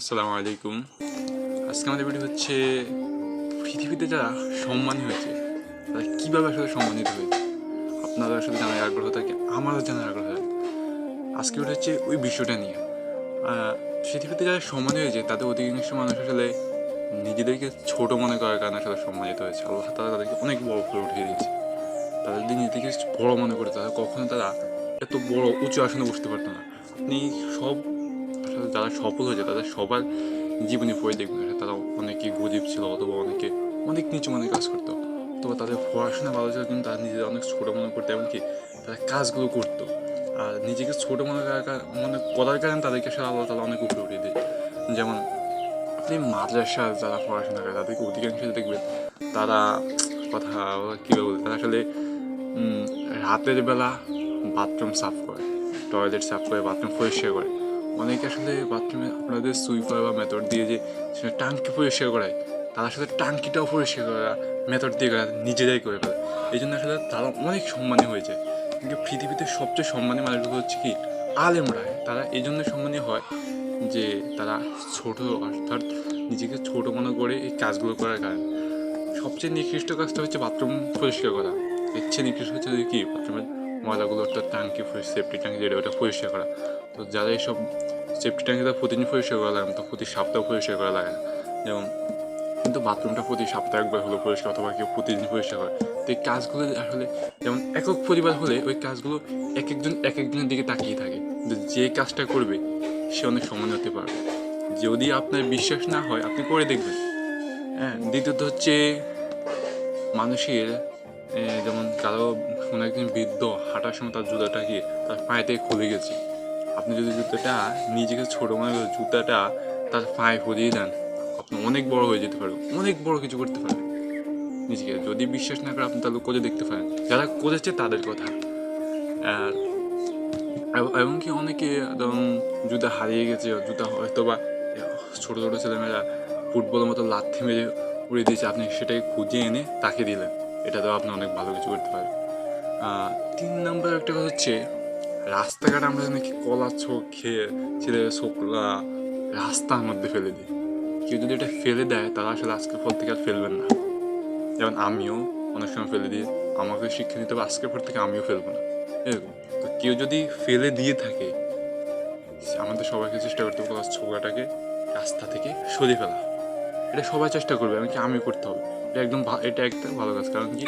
আসসালামু আলাইকুম। আজকে আমাদের ভিডিও হচ্ছে পৃথিবীতে যারা সম্মানী হয়েছে তারা কীভাবে আসলে সম্মানিত হয়েছে। আপনারা আসলে জানার আগ্রহ থাকে, আমারও জানার আগ্রহ থাকে। আজকে ভিডিও হচ্ছে ওই বিষয়টা নিয়ে। পৃথিবীতে যারা সম্মানী হয়েছে তাদের অধিকাংশ মানুষ আসলে নিজেদেরকে ছোট মনে করার কারণে আসলে সম্মানিত হয়েছে। আল্লাহ তাআলা তাদেরকে অনেক বড় করে উঠিয়ে দিয়েছে। তারা যদি নিজেদেরকে বড় মনে করে তাহলে কখনো তারা এত বড় উঁচু আসনে বসতে পারতো না। আপনি সব আসলে যারা সফল হয়েছে তাদের সবার জীবনে পড়ে দেখবেন তারা অনেকে গরিব ছিল অথবা অনেকে অনেক নিচু মনে কাজ করতো, অথবা তাদের পড়াশোনা ভালো ছিল কিন্তু তারা নিজেদের অনেক ছোটো মনে করতো, এমনকি তারা কাজগুলো করতো। আর নিজেকে ছোটো মনে করার কারণে তাদেরকে আসলে আল্লাহ তালা অনেক উপরে উঠিয়ে দেয়। যেমন আপনি মাদ্রাসা যারা পড়াশোনা করে তাদেরকে অধিকাংশ দেখবেন তারা কথা কীভাবে বলতে তারা আসলে রাতের বেলা বাথরুম সাফ করে, টয়লেট সাফ করে, বাথরুম পরিষ্কার করে। অনেকে আসলে বাথরুমে আপনাদের সুইপার বা মেথড দিয়ে যে সেটা টাঙ্কি পরিষ্কার করায়, তারা আসলে টাঙ্কিটাও পরিষ্কার করা মেথড দিয়ে করা নিজেরাই করে ফেলে। এই জন্য আসলে তারা অনেক সম্মানী হয়েছে। কিন্তু পৃথিবীতে সবচেয়ে সম্মানী মানুষগুলো হচ্ছে কি আলেমরা। তারা এই জন্য সম্মানী হয় যে তারা ছোট, অর্থাৎ নিজেকে ছোট মনে করে এই কাজগুলো করার কারণে। সবচেয়ে নিকৃষ্ট কাজটা হচ্ছে বাথরুম পরিষ্কার করা। এর চেয়ে নিকৃষ্ট হচ্ছে কি বাথরুমের ময়লাগুলো, অর্থাৎ টাঙ্কি সেফটি ট্যাঙ্কি যেটা ওটা পরিষ্কার করা। তো যারা এইসব সেফটি ট্যাঙ্কিটা প্রতিদিন পরিষ্কার করা লাগে না, তো প্রতি সপ্তাহ পরিষ্কার করা লাগে না। যেমন কিন্তু বাথরুমটা প্রতি সপ্তাহে একবার হলো পরিষ্কার, অথবা কেউ প্রতিদিন পরিষ্কার করে। তো এই কাজগুলো আসলে যেমন একক পরিবার হলে ওই কাজগুলো এক একজনের দিকে তাকিয়ে থাকে, কিন্তু যে কাজটা করবে সে অনেক সমান হতে পারবে। যদি আপনার বিশ্বাস না হয় আপনি করে দেখবেন। হ্যাঁ, দ্বিতীয়ত হচ্ছে মানুষের যেমন কারো কোনো একজন বৃদ্ধ হাঁটার সময় তার জুতাটা গিয়ে তার পায়েতে খুলে গেছে। আপনি যদি জুতাটা নিজেকে ছোটো মনে করে জুতাটা তার পায়ে পরিয়ে দেন, আপনি অনেক বড় হয়ে যেতে পারবেন, অনেক বড় কিছু করতে পারবেন নিজেকে। যদি বিশ্বাস না করে আপনি তাহলে করে দেখতে পারেন, যারা করেছে তাদের কথা। আর এমনকি অনেকে যেমন জুতা হারিয়ে গেছে, জুতা হয়তো বা ছোটো ছোটো ছেলেমেয়েরা ফুটবলের মতো লাথি মেরে উড়িয়ে দিয়েছে, আপনি সেটাকে খুঁজে এনে তাকে দিলেন, এটাতেও আপনি অনেক ভালো কিছু করতে পারেন। 3 নম্বর একটা কথা হচ্ছে রাস্তাঘাট আমরা নাকি কলা ছোক খেয়ে ছেলে ছোকরা রাস্তার মধ্যে ফেলে দিই। কেউ যদি এটা ফেলে দেয় তারা আসলে আজকের পর থেকে আর ফেলবেন না। যেমন আমিও অনেক সময় ফেলে দিয়ে আমাকে শিক্ষা নিতে হবে, আজকের পর থেকে আমিও ফেলবো না, এরকম। তো কেউ যদি ফেলে দিয়ে থাকে আমাদের সবাইকে চেষ্টা করতে হবে কলা ছোকরাটাকে রাস্তা থেকে সরিয়ে ফেলা। এটা সবাই চেষ্টা করবে, এমনকি আমি করতে হবে। এটা একটা ভালো কাজ, কারণ কি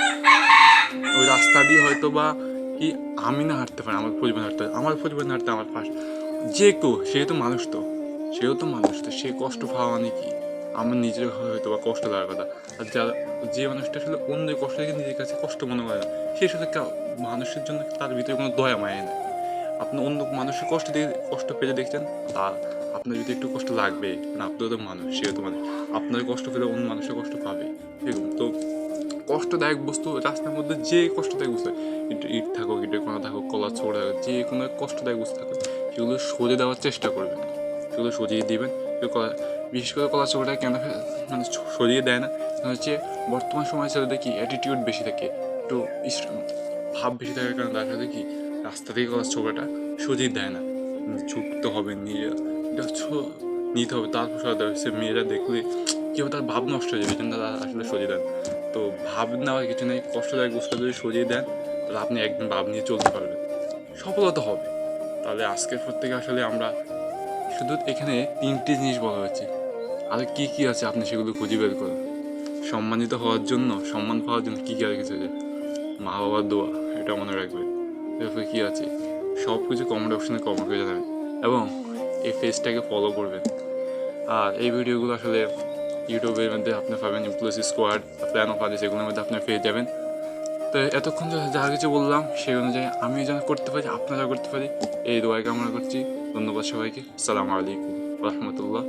ওই রাস্তা দিয়ে হয়তো বা কি আমি না হাঁটতে পারি, আমার পরিবার হাঁটতে হয়, আমার পরিবার না হাঁটতে আমার পাশ যে কেউ, সেও তো মানুষ, তো সে কষ্ট পাওয়া মানে কি আমার নিজের হয়তো বা কষ্ট লাগার কথা। আর যে মানুষটা আসলে অন্যের কষ্ট দেখে নিজের কাছে কষ্ট মনে করে না, সে আসলে মানুষের জন্য তার ভিতরে কোনো দয়া মায়া নেই। আপনি অন্য মানুষের কষ্ট পেলে দেখছেন, তা আপনার যদি একটু কষ্ট লাগবে, কারণ আপনিও তো মানুষ, সেও তো মানুষ। আপনার কষ্ট পেলে অন্য মানুষের কষ্ট পাবে, এরকম। তো কষ্টদায়ক বস্তু রাস্তার মধ্যে যে কষ্টদায়ক বস্তু, ইট থাকুক, ইটের কোনো থাকুক, কলার ছোড়া থাকুক, যে কোনো কষ্টদায়ক বস্তু থাকুক, সেগুলো সরিয়ে দেওয়ার চেষ্টা করবেন, সেগুলো সরিয়ে দিবেন। বিশেষ করে কলার ছোড়াটা কেন মানে সরিয়ে দেয় না, হচ্ছে বর্তমান সময় ছেলেদের কি অ্যাটিটিউড বেশি থাকে, একটু ভাব বেশি থাকার কারণে দেখা যায় কি রাস্তা থেকে কলার ছোড়াটা সরিয়ে দেয় না। ঝুঁকতে হবে, নিয়ে এটা নিতে হবে, তারপর সরাতে হবে। সে মেয়েরা দেখলে কেউ তার ভাব নষ্ট হয়ে যাবে, এই জন্য তারা আসলে সরিয়ে দেন। তো ভাব নেওয়ার কিছু নেই, কষ্টদায়ক বস্তুটা যদি সরিয়ে দেন তাহলে আপনি একদিন ভাব নিয়ে চলতে পারবেন, সফলতা হবে। তাহলে আজকের পর থেকে আসলে আমরা শুধু এখানে 3টি জিনিস বলা হয়েছে, আর কী কী আছে আপনি সেগুলো খুঁজে বের করুন। সম্মানিত হওয়ার জন্য, সম্মান পাওয়ার জন্য কী কী আর কিছু আছে, মা বাবার দোয়া, এটা মনে রাখবেন। এরপরে কী আছে সব কিছু কমেন্ট অপশানে কমেন্ট করে জানাবেন, এবং এই পেজটাকে ফলো করবেন। আর এই ভিডিওগুলো আসলে ইউটিউবের মধ্যে আপনি পাবেন, ইমপ্লসি স্কোয়াড, প্ল্যান অফ আদিস, এগুলোর মধ্যে আপনি পেয়ে যাবেন। তো এতক্ষণ যা কিছু বললাম সেই অনুযায়ী আমি যেন করতে পারি, আপনারা করতে পারি, এই দোয়াই কামনা করছি। ধন্যবাদ সবাইকে। আসসালামু আলাইকুম রহমতুল্লাহ।